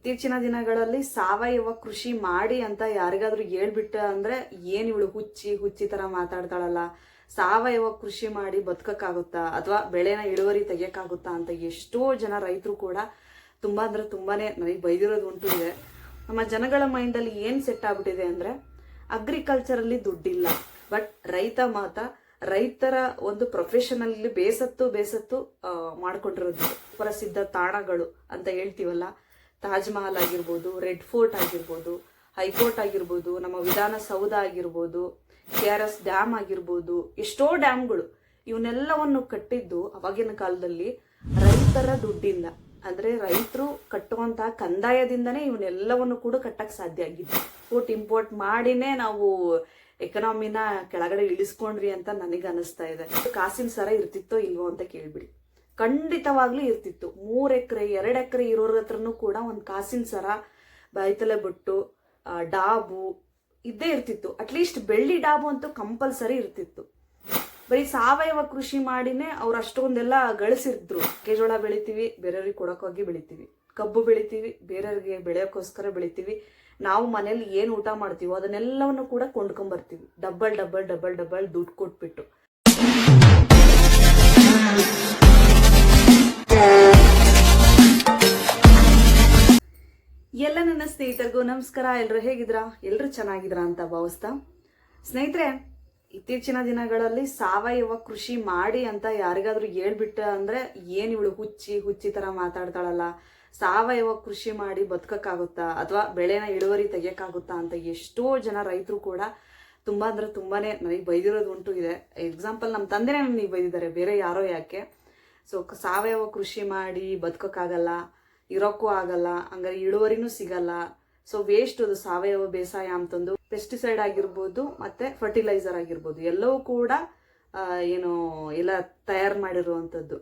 ಇತ್ತೀಚಿನ ದಿನಗಳಲ್ಲಿ ಸಾವಯವ ಕೃಷಿ ಮಾಡಿ ಅಂತ ಯಾರಿಗಾದ್ರೂ ಹೇಳ್ಬಿಟ್ಟ ಅಂದ್ರೆ ಏನ್ ಇವಳು ಹುಚ್ಚಿ ತರ ಮಾತಾಡ್ತಾಳಲ್ಲ, ಸಾವಯವ ಕೃಷಿ ಮಾಡಿ ಬದುಕಕ್ಕಾಗುತ್ತಾ ಅಥವಾ ಬೆಳೆನ ಇಳುವರಿ ತೆಗಿಯಕ್ಕಾಗುತ್ತಾ ಅಂತ ಎಷ್ಟೋ ಜನ ರೈತರು ಕೂಡ ತುಂಬಾ ಅಂದ್ರೆ ತುಂಬಾನೇ ನನಗೆ ಬೈದಿರೋದು ಉಂಟು ಇದೆ. ನಮ್ಮ ಜನಗಳ ಮೈಂಡ್ ಅಲ್ಲಿ ಏನ್ ಸೆಟ್ ಆಗ್ಬಿಟ್ಟಿದೆ ಅಂದ್ರೆ ಅಗ್ರಿಕಲ್ಚರ್ ಅಲ್ಲಿ ದುಡ್ಡಿಲ್ಲ, ಬಟ್ ರೈತರ ಒಂದು ಪ್ರೊಫೆಷನ್ ಅಲ್ಲಿ ಬೇಸತ್ತು ಮಾಡ್ಕೊಂಡಿರೋದು. ಪ್ರಸಿದ್ಧ ತಾಣಗಳು ಅಂತ ಹೇಳ್ತೀವಲ್ಲ, ತಾಜ್ ಮಹಲ್ ಆಗಿರ್ಬೋದು, ರೆಡ್ ಫೋರ್ಟ್ ಆಗಿರ್ಬೋದು, ಹೈಕೋರ್ಟ್ ಆಗಿರ್ಬೋದು, ನಮ್ಮ ವಿಧಾನಸೌಧ ಆಗಿರ್ಬೋದು, KRS ಡ್ಯಾಮ್ ಆಗಿರ್ಬೋದು, ಎಷ್ಟೋ ಡ್ಯಾಮ್ಗಳು, ಇವನ್ನೆಲ್ಲವನ್ನು ಕಟ್ಟಿದ್ದು ಅವಾಗಿನ ಕಾಲದಲ್ಲಿ ರೈತರ ದುಡ್ಡಿಂದ. ಅಂದ್ರೆ ರೈತರು ಕಟ್ಟುವಂತಹ ಕಂದಾಯದಿಂದನೇ ಇವನ್ನೆಲ್ಲವನ್ನು ಕೂಡ ಕಟ್ಟಕ್ ಸಾಧ್ಯ ಆಗಿತ್ತು. ಇಂಪೋರ್ಟ್ ಮಾಡಿನೇ ನಾವು ಎಕನಾಮಿನ ಕೆಳಗಡೆ ಇಳಿಸ್ಕೊಂಡ್ರಿ ಅಂತ ನನಗೆ ಅನಿಸ್ತಾ ಇದೆ. ಕಾಸಿನ ಸರ ಇರ್ತಿತ್ತೋ ಇಲ್ವೋ ಅಂತ ಕೇಳ್ಬಿಡಿ, ಖಂಡಿತವಾಗ್ಲೂ ಇರ್ತಿತ್ತು. 3 ಎಕರೆ 2 ಎಕರೆ ಇರೋರ ಹತ್ರನೂ ಕೂಡ ಒಂದು ಕಾಸಿನ ಸರ, ಬಾಯ್ತಲೆ ಬೊಟ್ಟು, ಡಾಬು ಇದ್ದೇ ಇರ್ತಿತ್ತು. ಅಟ್ಲೀಸ್ಟ್ ಬೆಳ್ಳಿ ಡಾಬು ಅಂತೂ ಕಂಪಲ್ಸರಿ ಇರ್ತಿತ್ತು. ಬರೀ ಸಾವಯವ ಕೃಷಿ ಮಾಡಿನೇ ಅವ್ರು ಅಷ್ಟೊಂದೆಲ್ಲ ಗಳಿಸಿದ್ರು. ಮೆಕ್ಕೆಜೋಳ ಬೆಳಿತೀವಿ, ಬೇರೆಯವ್ರಿಗೆ ಕೊಡೋಕ್ಕೋಗಿ ಬೆಳಿತೀವಿ. ಕಬ್ಬು ಬೆಳಿತೀವಿ, ಬೇರೆಯವ್ರಿಗೆ ಬೆಳೆಯೋಕ್ಕೋಸ್ಕರ ಬೆಳಿತೀವಿ. ನಾವು ಮನೇಲಿ ಏನು ಊಟ ಮಾಡ್ತೀವೋ ಅದನ್ನೆಲ್ಲವನ್ನು ಕೂಡ ಕೊಂಡ್ಕೊಂಬರ್ತೀವಿ, ಡಬಲ್ ದುಡ್ಡು ಕೊಟ್ಬಿಟ್ಟು. ಎಲ್ಲ ನನ್ನ ಸ್ನೇಹಿತರಿಗೂ ನಮಸ್ಕಾರ. ಎಲ್ರು ಹೇಗಿದ್ರಾ? ಎಲ್ರು ಚೆನ್ನಾಗಿದ್ರಾ ಅಂತ ಭಾವಿಸ್ತಾ, ಸ್ನೇಹಿತರೆ, ಇತ್ತೀಚಿನ ದಿನಗಳಲ್ಲಿ ಸಾವಯವ ಕೃಷಿ ಮಾಡಿ ಅಂತ ಯಾರಿಗಾದ್ರೂ ಹೇಳ್ಬಿಟ್ಟ ಅಂದ್ರೆ ಏನ್ ಇವಳು ಹುಚ್ಚಿ ತರ ಮಾತಾಡ್ತಾಳಲ್ಲ, ಸಾವಯವ ಕೃಷಿ ಮಾಡಿ ಬದುಕಕ್ಕಾಗುತ್ತಾ ಅಥವಾ ಬೆಳೆನ ಇಳುವರಿ ತೆಗಿಯಕ್ಕಾಗುತ್ತಾ ಅಂತ ಎಷ್ಟೋ ಜನ ರೈತರು ಕೂಡ ತುಂಬಾ ಅಂದ್ರೆ ತುಂಬಾನೇ ನನಗೆ ಬೈದಿರೋದು ಉಂಟು ಇದೆ. ಎಕ್ಸಾಂಪಲ್, ನಮ್ಮ ತಂದೆನೇ ನನಗೆ ಬೈದಿದ್ದಾರೆ, ಬೇರೆ ಯಾರೋ ಯಾಕೆ. ಸೊ ಸಾವಯವ ಕೃಷಿ ಮಾಡಿ ಬದುಕಕ್ಕಾಗಲ್ಲ, ಇರೋಕ್ಕೂ ಆಗಲ್ಲ, ಹಂಗಾರೆ ಇಳುವರಿನೂ ಸಿಗಲ್ಲ, ಸೊ ವೇಸ್ಟ್ ಅದು ಸಾವಯವ ಬೇಸಾಯ ಅಂತಂದು. ಪೆಸ್ಟಿಸೈಡ್ ಆಗಿರ್ಬೋದು ಮತ್ತೆ ಫರ್ಟಿಲೈಸರ್ ಆಗಿರ್ಬೋದು, ಎಲ್ಲವೂ ಕೂಡ ಎಲ್ಲ ತಯಾರು ಮಾಡಿರುವಂಥದ್ದು.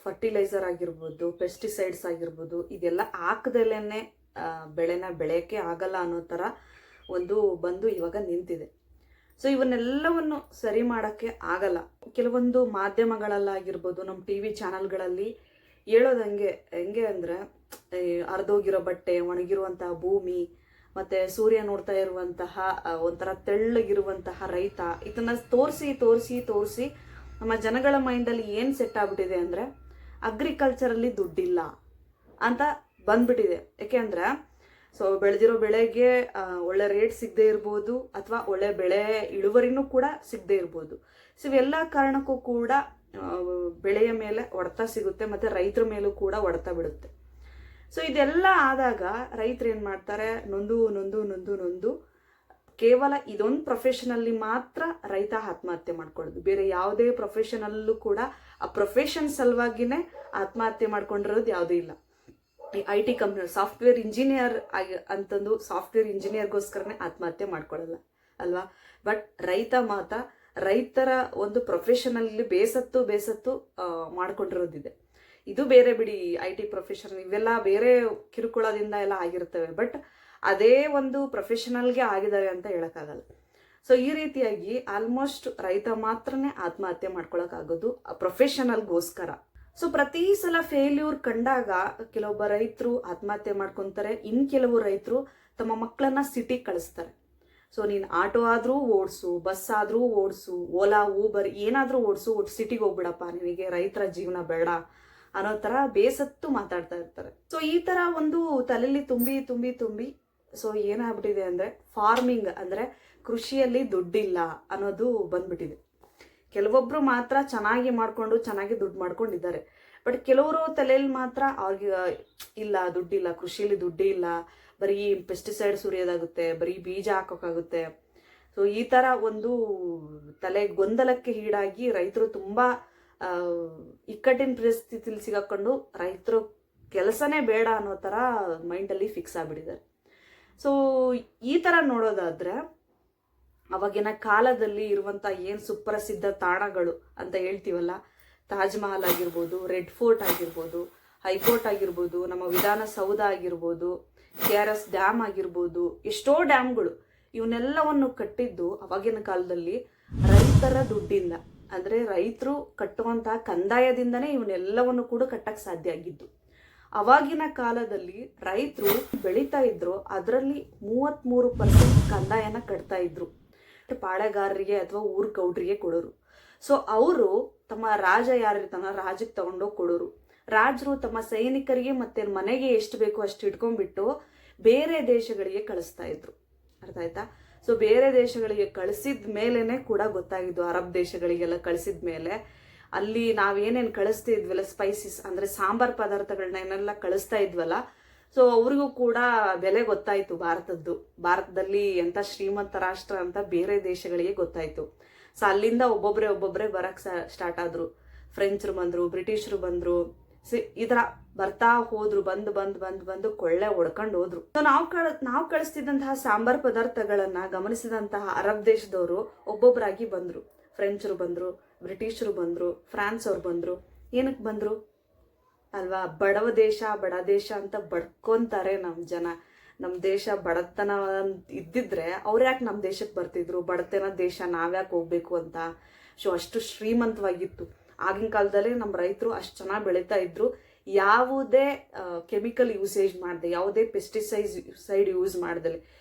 ಫರ್ಟಿಲೈಸರ್ ಆಗಿರ್ಬೋದು, ಪೆಸ್ಟಿಸೈಡ್ಸ್ ಆಗಿರ್ಬೋದು, ಇದೆಲ್ಲ ಹಾಕದಲ್ಲೇನೆ ಬೆಳೆನ ಬೆಳೆಯಕ್ಕೆ ಆಗಲ್ಲ ಅನ್ನೋ ಥರ ಬಂದು ಇವಾಗ ನಿಂತಿದೆ. ಸೊ ಇವನ್ನೆಲ್ಲವನ್ನು ಸರಿ ಮಾಡೋಕ್ಕೆ ಆಗಲ್ಲ. ಕೆಲವೊಂದು ಮಾಧ್ಯಮಗಳಲ್ಲಾಗಿರ್ಬೋದು, ನಮ್ಮ TV ಚಾನಲ್ಗಳಲ್ಲಿ ಹೇಳೋದು ಹೆಂಗೆ ಅಂದರೆ, ಅರ್ಧೋಗಿರೋ ಬಟ್ಟೆ, ಒಣಗಿರುವಂತಹ ಭೂಮಿ, ಮತ್ತೆ ಸೂರ್ಯ ನೋಡ್ತಾ ಇರುವಂತಹ ಒಂಥರ ತೆಳ್ಳಗಿರುವಂತಹ ರೈತ, ಇದನ್ನ ತೋರಿಸಿ ನಮ್ಮ ಜನಗಳ ಮೈಂಡಲ್ಲಿ ಏನು ಸೆಟ್ ಆಗ್ಬಿಟ್ಟಿದೆ ಅಂದರೆ ಅಗ್ರಿಕಲ್ಚರ್ ಅಲ್ಲಿ ದುಡ್ಡಿಲ್ಲ ಅಂತ ಬಂದ್ಬಿಟ್ಟಿದೆ. ಯಾಕೆಂದ್ರೆ ಸೊ ಬೆಳೆದಿರೋ ಬೆಳೆಗೆ ಒಳ್ಳೆ ರೇಟ್ ಸಿಗದೆ ಇರ್ಬೋದು, ಅಥವಾ ಒಳ್ಳೆ ಬೆಳೆ ಇಳುವರಿನೂ ಕೂಡ ಸಿಗದೆ ಇರ್ಬೋದು. ಸೊ ಇವೆಲ್ಲ ಕಾರಣಕ್ಕೂ ಕೂಡ ಬೆಳೆಯ ಮೇಲೆ ಹೊಡೆತ ಸಿಗುತ್ತೆ, ಮತ್ತೆ ರೈತರ ಮೇಲೂ ಕೂಡ ಹೊಡೆತ ಬಿಡುತ್ತೆ. ಸೊ ಇದೆಲ್ಲ ಆದಾಗ ರೈತರು ಏನು ಮಾಡ್ತಾರೆ, ನೊಂದು ಕೇವಲ ಇದೊಂದು ಪ್ರೊಫೆಷನಲ್ಲಿ ಮಾತ್ರ ರೈತ ಆತ್ಮಹತ್ಯೆ ಮಾಡ್ಕೊಳ್ಳೋದು. ಬೇರೆ ಯಾವುದೇ ಪ್ರೊಫೆಷನಲ್ಲೂ ಕೂಡ ಆ ಪ್ರೊಫೆಷನ್ ಸಲುವಾಗಿನೇ ಆತ್ಮಹತ್ಯೆ ಮಾಡ್ಕೊಂಡಿರೋದು ಯಾವುದೂ ಇಲ್ಲ. ಈ IT ಕಂಪ್ನಿ ಸಾಫ್ಟ್ವೇರ್ ಇಂಜಿನಿಯರ್ ಅಂತಂದು ಸಾಫ್ಟ್ವೇರ್ ಇಂಜಿನಿಯರ್ಗೋಸ್ಕರನೇ ಆತ್ಮಹತ್ಯೆ ಮಾಡ್ಕೊಳ್ಳಲ್ಲ ಅಲ್ವಾ. ಬಟ್ ರೈತರ ಒಂದು ಪ್ರೊಫೆಷನಲ್ಲಿ ಬೇಸತ್ತು ಮಾಡ್ಕೊಂಡಿರೋದಿದೆ. ಇದು ಬೇರೆ ಬಿಡಿ, IT ಪ್ರೊಫೆಷನ್ ಇವೆಲ್ಲ ಬೇರೆ ಕಿರುಕುಳದಿಂದ ಎಲ್ಲ ಆಗಿರ್ತವೆ, ಬಟ್ ಅದೇ ಒಂದು ಪ್ರೊಫೆಷನಲ್ಗೆ ಆಗಿದ್ದಾರೆ ಅಂತ ಹೇಳಕ್ಕಾಗಲ್ಲ. ಸೊ ಈ ರೀತಿಯಾಗಿ ಆಲ್ಮೋಸ್ಟ್ ರೈತ ಮಾತ್ರನೇ ಆತ್ಮಹತ್ಯೆ ಮಾಡ್ಕೊಳಕ್ಕಾಗೋದು ಪ್ರೊಫೆಷನಲ್ಗೋಸ್ಕರ. ಸೊ ಪ್ರತಿ ಸಲ ಫೇಲ್ಯೂರ್ ಕಂಡಾಗ ಕೆಲವೊಬ್ಬ ರೈತರು ಆತ್ಮಹತ್ಯೆ ಮಾಡ್ಕೊತಾರೆ, ಇನ್ ಕೆಲವು ರೈತರು ತಮ್ಮ ಮಕ್ಕಳನ್ನ ಸಿಟಿಗೆ ಕಳಿಸ್ತಾರೆ. ಸೊ ನೀನು ಆಟೋ ಆದ್ರೂ ಓಡಿಸು, ಬಸ್ ಆದ್ರೂ ಓಡಿಸು, ಓಲಾ ಊಬರ್ ಏನಾದ್ರೂ ಓಡಿಸು, ಸಿಟಿಗೆ ಹೋಗ್ಬಿಡಪ್ಪ, ನಿನಗೆ ರೈತರ ಜೀವನ ಬೇಡ ಅನ್ನೋ ತರ ಬೇಸತ್ತು ಮಾತಾಡ್ತಾ ಇರ್ತಾರೆ. ಸೊ ಈ ತರ ಒಂದು ತಲೆಯಲ್ಲಿ ತುಂಬಿ ಸೊ ಏನಾಗ್ಬಿಟ್ಟಿದೆ ಅಂದ್ರೆ ಫಾರ್ಮಿಂಗ್ ಅಂದ್ರೆ ಕೃಷಿಯಲ್ಲಿ ದುಡ್ಡಿಲ್ಲ ಅನ್ನೋದು ಬಂದ್ಬಿಟ್ಟಿದೆ. ಕೆಲವೊಬ್ರು ಮಾತ್ರ ಚೆನ್ನಾಗಿ ಮಾಡ್ಕೊಂಡು ಚೆನ್ನಾಗಿ ದುಡ್ಡು ಮಾಡ್ಕೊಂಡಿದ್ದಾರೆ, ಬಟ್ ಕೆಲವರು ತಲೆಯಲ್ಲಿ ಮಾತ್ರ ಅವ್ರಿಗೆ ಇಲ್ಲ, ದುಡ್ಡಿಲ್ಲ, ಕೃಷಿಯಲ್ಲಿ ದುಡ್ಡೇ ಇಲ್ಲ, ಬರೀ ಪೆಸ್ಟಿಸೈಡ್ ಸುರಿಯೋದಾಗುತ್ತೆ, ಬರೀ ಬೀಜ ಹಾಕೋಕ್ಕಾಗುತ್ತೆ. ಸೊ ಈ ತರ ಒಂದು ತಲೆ ಗೊಂದಲಕ್ಕೆ ಈಡಾಗಿ ರೈತರು ತುಂಬಾ ಇಕ್ಕಟ್ಟಿನ ಪರಿಸ್ಥಿತಿಲಿ ಸಿಗಾಕೊಂಡು ರೈತರು ಕೆಲಸನೇ ಬೇಡ ಅನ್ನೋ ಥರ ಮೈಂಡಲ್ಲಿ ಫಿಕ್ಸ್ ಆಗಿಬಿಟ್ಟಿದ್ದಾರೆ. ಸೊ ಈ ಥರ ನೋಡೋದಾದ್ರೆ ಅವಾಗಿನ ಕಾಲದಲ್ಲಿ ಇರುವಂಥ ಏನು ಸುಪ್ರಸಿದ್ಧ ತಾಣಗಳು ಅಂತ ಹೇಳ್ತೀವಲ್ಲ, ತಾಜ್ ಮಹಲ್ ಆಗಿರ್ಬೋದು, ರೆಡ್ ಫೋರ್ಟ್ ಆಗಿರ್ಬೋದು, ಹೈಕೋರ್ಟ್ ಆಗಿರ್ಬೋದು, ನಮ್ಮ ವಿಧಾನಸೌಧ ಆಗಿರ್ಬೋದು, KRS ಡ್ಯಾಮ್ ಆಗಿರ್ಬೋದು, ಎಷ್ಟೋ ಡ್ಯಾಮ್ಗಳು, ಇವನ್ನೆಲ್ಲವನ್ನು ಕಟ್ಟಿದ್ದು ಅವಾಗಿನ ಕಾಲದಲ್ಲಿ ರೈತರ ದುಡ್ಡಿಂದ. ಅಂದರೆ ರೈತರು ಕಟ್ಟುವಂತಹ ಕಂದಾಯದಿಂದನೇ ಇವನ್ನೆಲ್ಲವನ್ನು ಕೂಡ ಕಟ್ಟಕ್ಕೆ ಸಾಧ್ಯ ಆಗಿದ್ದು. ಅವಾಗಿನ ಕಾಲದಲ್ಲಿ ರೈತರು ಬೆಳೀತಾ ಇದ್ರು, ಅದರಲ್ಲಿ 33% ಕಂದಾಯನ ಕಟ್ತಾ ಇದ್ರು, ಪಾಳೆಗಾರರಿಗೆ ಅಥವಾ ಊರ್ ಗೌಡ್ರಿಗೆ ಕೊಡೋರು. ಸೊ ಅವರು ತಮ್ಮ ರಾಜ ಯಾರಿರ್ತಾನ ರಾಜಕ್ಕೆ ತಗೊಂಡೋಗಿ ಕೊಡೋರು. ರಾಜರು ತಮ್ಮ ಸೈನಿಕರಿಗೆ ಮತ್ತೆ ಮನೆಗೆ ಎಷ್ಟು ಬೇಕೋ ಅಷ್ಟು ಇಟ್ಕೊಂಡ್ಬಿಟ್ಟು ಬೇರೆ ದೇಶಗಳಿಗೆ ಕಳಿಸ್ತಾ ಇದ್ರು. ಅರ್ಥ ಆಯ್ತಾ? ಸೊ ಬೇರೆ ದೇಶಗಳಿಗೆ ಕಳಿಸಿದ ಮೇಲೆನೆ ಕೂಡ ಗೊತ್ತಾಗಿದ್ದು, ಅರಬ್ ದೇಶಗಳಿಗೆಲ್ಲ ಕಳಿಸಿದ ಮೇಲೆ ಅಲ್ಲಿ ನಾವೇನೇನು ಕಳಿಸ್ತಾ ಇದ್ವಲ್ಲ, ಸ್ಪೈಸಿಸ್ ಅಂದ್ರೆ ಸಾಂಬಾರ್ ಪದಾರ್ಥಗಳನ್ನೆಲ್ಲ ಕಳಿಸ್ತಾ ಇದ್ವಲ್ಲ, ಸೊ ಅವ್ರಿಗೂ ಕೂಡ ಬೆಲೆ ಗೊತ್ತಾಯ್ತು ಭಾರತದಲ್ಲಿ ಎಂತ ಶ್ರೀಮಂತ ರಾಷ್ಟ್ರ ಅಂತ ಬೇರೆ ದೇಶಗಳಿಗೆ ಗೊತ್ತಾಯ್ತು. ಸೊ ಅಲ್ಲಿಂದ ಒಬ್ಬೊಬ್ರೆ ಬರಕ್ ಸ್ಟಾರ್ಟ್ ಆದ್ರು. ಫ್ರೆಂಚರು ಬಂದ್ರು, ಬ್ರಿಟಿಷರು ಬಂದ್ರು, ಈ ತರ ಬರ್ತಾ ಹೋದ್ರು, ಬಂದು ಕೊಳ್ಳೆ ಹೊಡ್ಕೊಂಡು ಹೋದ್ರು. ಸೊ ನಾವು ಕಳಿಸ್ತಿದ್ದಂತಹ ಸಾಂಬಾರ್ ಪದಾರ್ಥಗಳನ್ನ ಗಮನಿಸಿದಂತಹ ಅರಬ್ ದೇಶದವರು ಒಬ್ಬೊಬ್ಬರಾಗಿ ಬಂದ್ರು. ಫ್ರೆಂಚರು ಬಂದ್ರು, ಬ್ರಿಟಿಷರು ಬಂದ್ರು, ಫ್ರಾನ್ಸ್ ಅವ್ರು ಬಂದ್ರು. ಏನಕ್ಕೆ ಬಂದ್ರು ಅಲ್ವಾ? ಬಡ ದೇಶ ಅಂತ ಬಡ್ಕೊಂತಾರೆ ನಮ್ಮ ಜನ. ನಮ್ಮ ದೇಶ ಬಡತನ ಇದ್ದಿದ್ರೆ ಅವ್ರು ಯಾಕೆ ನಮ್ಮ ದೇಶಕ್ಕೆ ಬರ್ತಿದ್ರು? ಬಡತನ ದೇಶ ನಾವ್ಯಾಕೆ ಹೋಗ್ಬೇಕು ಅಂತ. ಸೊ ಅಷ್ಟು ಶ್ರೀಮಂತವಾಗಿತ್ತು ಆಗಿನ ಕಾಲದಲ್ಲಿ. ನಮ್ಮ ರೈತರು ಅಷ್ಟು ಚೆನ್ನಾಗಿ ಬೆಳೀತಾ ಇದ್ರು. ಯಾವುದೇ ಕೆಮಿಕಲ್ ಯೂಸೇಜ್ ಮಾಡದೆ, ಯಾವುದೇ ಪೆಸ್ಟಿಸೈಡ್ ಯೂಸ್ ಮಾಡದೆ,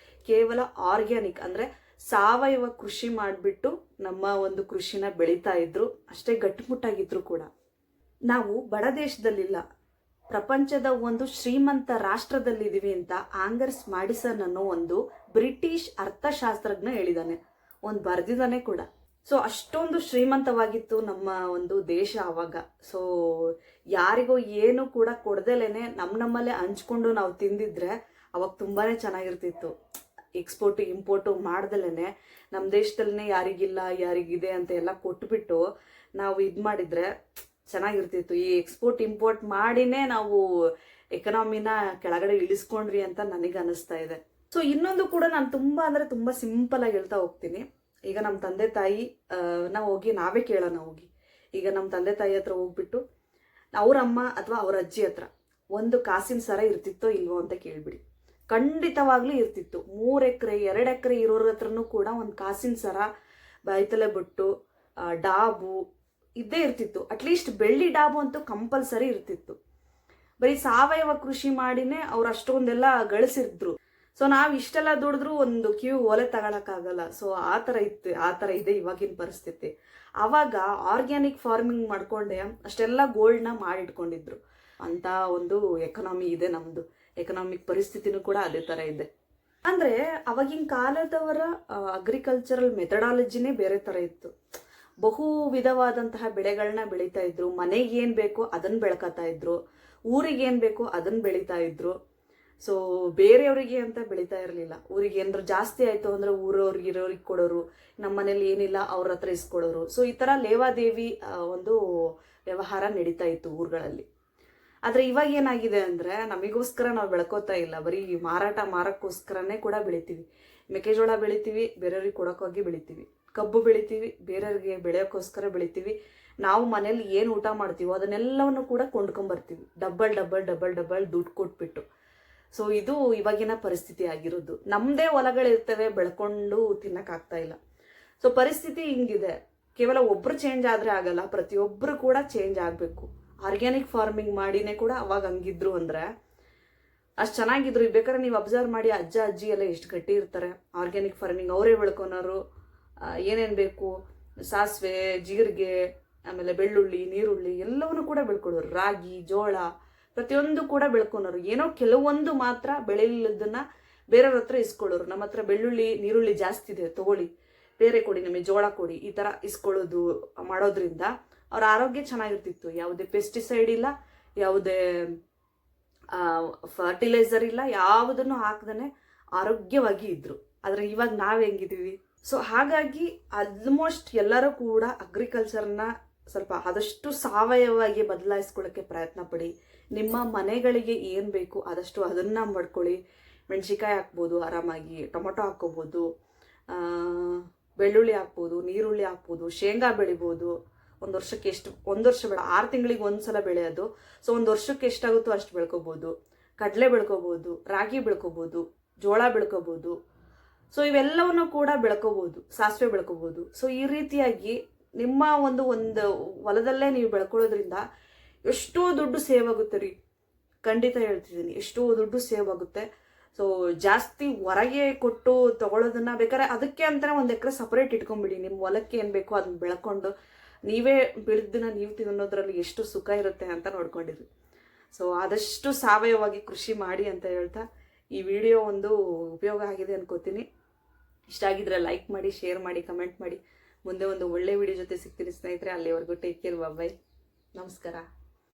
ಕೇವಲ ಆರ್ಗ್ಯಾನಿಕ್ ಅಂದ್ರೆ ಸಾವಯವ ಕೃಷಿ ಮಾಡಿಬಿಟ್ಟು ನಮ್ಮ ಒಂದು ಕೃಷಿನ ಬೆಳೀತಾ ಇದ್ರು. ಅಷ್ಟೇ ಗಟ್ಟಿಮುಟ್ಟಾಗಿದ್ರು ಕೂಡ. ನಾವು ಬಡ ದೇಶದಲ್ಲಿಲ್ಲ, ಪ್ರಪಂಚದ ಒಂದು ಶ್ರೀಮಂತ ರಾಷ್ಟ್ರದಲ್ಲಿದ್ದೀವಿ ಅಂತ ಆಂಗರ್ಸ್ ಮ್ಯಾಡಿಸನ್ ಅನ್ನೋ ಒಂದು ಬ್ರಿಟಿಷ್ ಅರ್ಥಶಾಸ್ತ್ರಜ್ಞ ಹೇಳಿದಾನೆ, ಒಂದು ಬರ್ದಿದ್ದಾನೆ ಕೂಡ. ಸೊ ಅಷ್ಟೊಂದು ಶ್ರೀಮಂತವಾಗಿತ್ತು ನಮ್ಮ ಒಂದು ದೇಶ ಅವಾಗ. ಸೊ ಯಾರಿಗೋ ಏನು ಕೂಡ ಕೊಡ್ದಲೇನೆ ನಮ್ಮಲ್ಲೇ ಹಂಚ್ಕೊಂಡು ನಾವು ತಿಂದಿದ್ರೆ ಅವಾಗ ತುಂಬಾನೇ ಚೆನ್ನಾಗಿರ್ತಿತ್ತು. ಎಕ್ಸ್ಪೋರ್ಟು ಇಂಪೋರ್ಟು ಮಾಡ್ದಲೇನೆ ನಮ್ಮ ದೇಶದಲ್ಲೇ ಯಾರಿಗಿಲ್ಲ ಯಾರಿಗಿದೆ ಅಂತ ಎಲ್ಲ ಕೊಟ್ಬಿಟ್ಟು ನಾವು ಇದು ಮಾಡಿದ್ರೆ ಚೆನ್ನಾಗಿರ್ತಿತ್ತು. ಈ ಎಕ್ಸ್ಪೋರ್ಟ್ ಇಂಪೋರ್ಟ್ ಮಾಡಿನೇ ನಾವು ಎಕನಾಮಿನ ಕೆಳಗಡೆ ಇಳಿಸ್ಕೊಂಡ್ರಿ ಅಂತ ನನಗೆ ಅನಿಸ್ತಾ ಇದೆ. ಸೊ ಇನ್ನೊಂದು ಕೂಡ ನಾನು ತುಂಬಾ ಸಿಂಪಲ್ ಆಗಿ ಹೇಳ್ತಾ ಹೋಗ್ತೀನಿ. ಈಗ ನಮ್ಮ ತಂದೆ ತಾಯಿ ನಾವೇ ಕೇಳೋಣ ಹೋಗಿ. ಈಗ ನಮ್ಮ ತಂದೆ ತಾಯಿ ಹತ್ರ ಹೋಗ್ಬಿಟ್ಟು ಅವ್ರ ಅಮ್ಮ ಅಥವಾ ಅವ್ರ ಅಜ್ಜಿ ಹತ್ರ ಒಂದು ಕಾಸಿನ ಸರ ಇರ್ತಿತ್ತೋ ಇಲ್ವೋ ಅಂತ ಕೇಳ್ಬಿಡಿ. ಖಂಡಿತವಾಗ್ಲೂ ಇರ್ತಿತ್ತು. 3 ಎಕರೆ 2 ಎಕರೆ ಇರೋರ ಹತ್ರನೂ ಕೂಡ ಒಂದು ಕಾಸಿನ ಸರ, ಬೈತಲೆ ಬೊಟ್ಟು, ಡಾಬು ಇದ್ದೇ ಇರ್ತಿತ್ತು. ಅಟ್ಲೀಸ್ಟ್ ಬೆಳ್ಳಿ ಡಾಬು ಅಂತೂ ಕಂಪಲ್ಸರಿ ಇರ್ತಿತ್ತು. ಬರೀ ಸಾವಯವ ಕೃಷಿ ಮಾಡಿನೇ ಅವ್ರು ಅಷ್ಟೊಂದೆಲ್ಲ ಗಳಿಸಿದ್ರು. ಸೊ ನಾವು ಇಷ್ಟೆಲ್ಲ ದುಡಿದ್ರು ಒಂದು ಒಲೆ ತಗೊಳಕ್ಕಾಗಲ್ಲ. ಸೊ ಆ ಥರ ಇದೆ ಇವಾಗಿನ ಪರಿಸ್ಥಿತಿ. ಆವಾಗ ಆರ್ಗ್ಯಾನಿಕ್ ಫಾರ್ಮಿಂಗ್ ಮಾಡ್ಕೊಂಡೆ ಅಷ್ಟೆಲ್ಲ ಗೋಲ್ಡ್ನ ಮಾಡಿಟ್ಕೊಂಡಿದ್ರು ಅಂತ ಒಂದು ಎಕನಾಮಿ ಇದೆ ನಮ್ದು. ಎಕನಾಮಿಕ್ ಪರಿಸ್ಥಿತಿನೂ ಕೂಡ ಅದೇ ಥರ ಇದೆ. ಅಂದ್ರೆ ಅವಾಗಿನ ಕಾಲದವರ ಅಗ್ರಿಕಲ್ಚರಲ್ ಮೆಥಡಾಲಜಿನೇ ಬೇರೆ ಥರ ಇತ್ತು. ಬಹು ವಿಧವಾದಂತಹ ಬೆಳೆಗಳನ್ನ ಬೆಳೀತಾ ಇದ್ರು. ಮನೆಗೆ ಏನ್ ಬೇಕೋ ಅದನ್ನ ಬೆಳ್ಕೊತಾ ಇದ್ರು, ಊರಿಗೆ ಏನ್ ಬೇಕೋ ಅದನ್ನ ಬೆಳೀತಾ ಇದ್ರು. ಸೊ ಬೇರೆಯವ್ರಿಗೆ ಅಂತ ಬೆಳೀತಾ ಇರಲಿಲ್ಲ. ಊರಿಗೆ ಏನಾದ್ರು ಜಾಸ್ತಿ ಆಯ್ತು ಅಂದ್ರೆ ಊರವ್ರಿಗೆ ಇರೋರಿಗೆ ಕೊಡೋರು, ನಮ್ಮ ಮನೇಲಿ ಏನಿಲ್ಲ ಅವ್ರ ಹತ್ರ ಇಸ್ಕೊಡೋರು. ಸೊ ಈ ತರ ಲೇವಾದೇವಿ ಒಂದು ವ್ಯವಹಾರ ನಡೀತಾ ಇತ್ತು ಊರುಗಳಲ್ಲಿ. ಆದ್ರೆ ಇವಾಗ ಏನಾಗಿದೆ ಅಂದ್ರೆ ನಮಗೋಸ್ಕರ ನಾವು ಬೆಳ್ಕೋತಾ ಇಲ್ಲ, ಬರೀ ಮಾರಕ್ಕೋಸ್ಕರನೇ ಕೂಡ ಬೆಳಿತೀವಿ. ಮೆಕ್ಕೆಜೋಳ ಬೆಳಿತೀವಿ, ಬೇರೆಯವ್ರಿಗೆ ಕೊಡೋಕ್ಕಾಗಿ ಬೆಳಿತೀವಿ. ಕಬ್ಬು ಬೆಳಿತೀವಿ, ಬೇರೆಯವ್ರಿಗೆ ಬೆಳೆಯೋಕ್ಕೋಸ್ಕರ ಬೆಳಿತೀವಿ. ನಾವು ಮನೇಲಿ ಏನು ಊಟ ಮಾಡ್ತೀವೋ ಅದನ್ನೆಲ್ಲವನ್ನು ಕೂಡ ಕೊಂಡ್ಕೊಂಬರ್ತೀವಿ, ಡಬಲ್ ದುಡ್ಡು ಕೊಟ್ಬಿಟ್ಟು. ಸೊ ಇದು ಇವಾಗಿನ ಪರಿಸ್ಥಿತಿ ಆಗಿರೋದು. ನಮ್ಮದೇ ಹೊಲಗಳಿರ್ತವೆ, ಬೆಳ್ಕೊಂಡು ತಿನ್ನಕ್ಕಾಗ್ತಾ ಇಲ್ಲ. ಸೊ ಪರಿಸ್ಥಿತಿ ಹಿಂಗಿದೆ. ಕೇವಲ ಒಬ್ರು ಚೇಂಜ್ ಆದರೆ ಆಗಲ್ಲ, ಪ್ರತಿಯೊಬ್ಬರು ಕೂಡ ಚೇಂಜ್ ಆಗಬೇಕು. ಆರ್ಗ್ಯಾನಿಕ್ ಫಾರ್ಮಿಂಗ್ ಮಾಡಿನೇ ಕೂಡ ಅವಾಗ ಹಂಗಿದ್ರು ಅಂದರೆ ಅಷ್ಟು ಚೆನ್ನಾಗಿದ್ರು. ಬೇಕಾದ್ರೆ ನೀವು ಅಬ್ಸರ್ವ್ ಮಾಡಿ, ಅಜ್ಜ ಅಜ್ಜಿ ಎಲ್ಲ ಎಷ್ಟು ಗಟ್ಟಿ ಇರ್ತಾರೆ. ಆರ್ಗ್ಯಾನಿಕ್ ಫಾರ್ಮಿಂಗ್ ಅವರೇ ಬೆಳ್ಕೊನೋರು. ಏನೇನು ಬೇಕು, ಸಾಸಿವೆ, ಜೀರಿಗೆ, ಆಮೇಲೆ ಬೆಳ್ಳುಳ್ಳಿ, ನೀರುಳ್ಳಿ ಎಲ್ಲವನ್ನೂ ಕೂಡ ಬೆಳ್ಕೊಡೋರು. ರಾಗಿ, ಜೋಳ ಪ್ರತಿಯೊಂದು ಕೂಡ ಬೆಳ್ಕೊನೋರು. ಏನೋ ಕೆಲವೊಂದು ಮಾತ್ರ ಬೆಳೆಯಿಲ್ಲದನ್ನ ಬೇರೆಯವ್ರ ಹತ್ರ ಇಸ್ಕೊಳ್ಳೋರು. ನಮ್ಮ ಹತ್ರ ಬೆಳ್ಳುಳ್ಳಿ, ನೀರುಳ್ಳಿ ಜಾಸ್ತಿ ಇದೆ, ತಗೊಳ್ಳಿ, ಬೇರೆ ಕೊಡಿ, ನಮಗೆ ಜೋಳ ಕೊಡಿ, ಈ ಥರ ಇಸ್ಕೊಳ್ಳೋದು ಮಾಡೋದ್ರಿಂದ ಅವ್ರ ಆರೋಗ್ಯ ಚೆನ್ನಾಗಿರ್ತಿತ್ತು. ಯಾವುದೇ ಪೆಸ್ಟಿಸೈಡ್ ಇಲ್ಲ, ಯಾವುದೇ ಫರ್ಟಿಲೈಸರ್ ಇಲ್ಲ, ಯಾವುದನ್ನು ಹಾಕ್ದೇ ಆರೋಗ್ಯವಾಗಿ ಇದ್ರು. ಆದರೆ ಇವಾಗ ನಾವು ಹೆಂಗಿದ್ದೀವಿ? ಸೊ ಹಾಗಾಗಿ ಆಲ್ಮೋಸ್ಟ್ ಎಲ್ಲರೂ ಕೂಡ ಅಗ್ರಿಕಲ್ಚರ್ನ ಸ್ವಲ್ಪ ಆದಷ್ಟು ಸಾವಯವವಾಗಿ ಬದಲಾಯಿಸ್ಕೊಳ್ಳೋಕ್ಕೆ ಪ್ರಯತ್ನ ಪಡಿ. ನಿಮ್ಮ ಮನೆಗಳಿಗೆ ಏನು ಬೇಕು ಆದಷ್ಟು ಅದನ್ನು ಮಾಡ್ಕೊಳ್ಳಿ. ಮೆಣಸಿನ್ಕಾಯಿ ಹಾಕ್ಬೋದು ಆರಾಮಾಗಿ, ಟೊಮೊಟೊ ಹಾಕ್ಕೋಬೋದು, ಬೆಳ್ಳುಳ್ಳಿ ಹಾಕ್ಬೋದು, ನೀರುಳ್ಳಿ ಹಾಕ್ಬೋದು, ಶೇಂಗಾ ಬೆಳಿಬೋದು. ಒಂದು ವರ್ಷ ಬೇಡ, 6 ತಿಂಗಳಿಗೆ ಒಂದ್ಸಲ ಬೆಳೆಯೋದು. ಸೊ ಒಂದು ವರ್ಷಕ್ಕೆ ಎಷ್ಟಾಗುತ್ತೋ ಅಷ್ಟು ಬೆಳ್ಕೊಬೋದು. ಕಡಲೆ ಬೆಳ್ಕೊಬೋದು, ರಾಗಿ ಬೆಳ್ಕೊಬೋದು, ಜೋಳ ಬೆಳ್ಕೊಬೋದು. ಸೊ ಇವೆಲ್ಲವನ್ನು ಕೂಡ ಬೆಳ್ಕೋಬಹುದು, ಸಾಸಿವೆ ಬೆಳ್ಕೋಬಹುದು. ಸೊ ಈ ರೀತಿಯಾಗಿ ನಿಮ್ಮ ಒಂದು ಹೊಲದಲ್ಲೇ ನೀವು ಬೆಳ್ಕೊಳ್ಳೋದ್ರಿಂದ ಎಷ್ಟೋ ದುಡ್ಡು ಸೇವ್ ಆಗುತ್ತೆ ರೀ. ಖಂಡಿತ ಹೇಳ್ತಿದ್ದೀನಿ, ಎಷ್ಟೋ ದುಡ್ಡು ಸೇವ್ ಆಗುತ್ತೆ. ಸೊ ಜಾಸ್ತಿ ಹೊರಗೆ ಕೊಟ್ಟು ತಗೊಳ್ಳೋದನ್ನ ಬೇಕಾದ್ರೆ ಅದಕ್ಕೆ ಅಂತಾನೆ ಒಂದು ಎಕರೆ ಸಪರೇಟ್ ಇಟ್ಕೊಂಡ್ಬಿಡಿ. ನಿಮ್ಮ ಹೊಲಕ್ಕೆ ಏನು ಬೇಕೋ ಅದನ್ನ ಬೆಳ್ಕೊಂಡು ನೀವೇ ಬೆಳೆದನ್ನ ನೀವು ತಿನ್ನೋದ್ರಲ್ಲಿ ಎಷ್ಟು ಸುಖ ಇರುತ್ತೆ ಅಂತ ನೋಡ್ಕೊಂಡಿರಿ. ಸೊ ಆದಷ್ಟು ಸಾವಯವವಾಗಿ ಕೃಷಿ ಮಾಡಿ ಅಂತ ಹೇಳ್ತಾ ಈ ವಿಡಿಯೋ ಒಂದು ಉಪಯೋಗ ಆಗಿದೆ ಅನ್ಕೋತೀನಿ. ಇಷ್ಟ ಆಗಿದ್ರೆ ಲೈಕ್ ಮಾಡಿ, ಶೇರ್ ಮಾಡಿ, ಕಮೆಂಟ್ ಮಾಡಿ. ಮುಂದೆ ಒಂದು ಒಳ್ಳೆ ವಿಡಿಯೋ ಜೊತೆ ಸಿಗ್ತೀನಿ ಸ್ನೇಹಿತರೆ. ಅಲ್ಲಿವರೆಗೂ ಟೇಕ್ ಕೇರ್, ಬಾಯ್, ನಮಸ್ಕಾರ.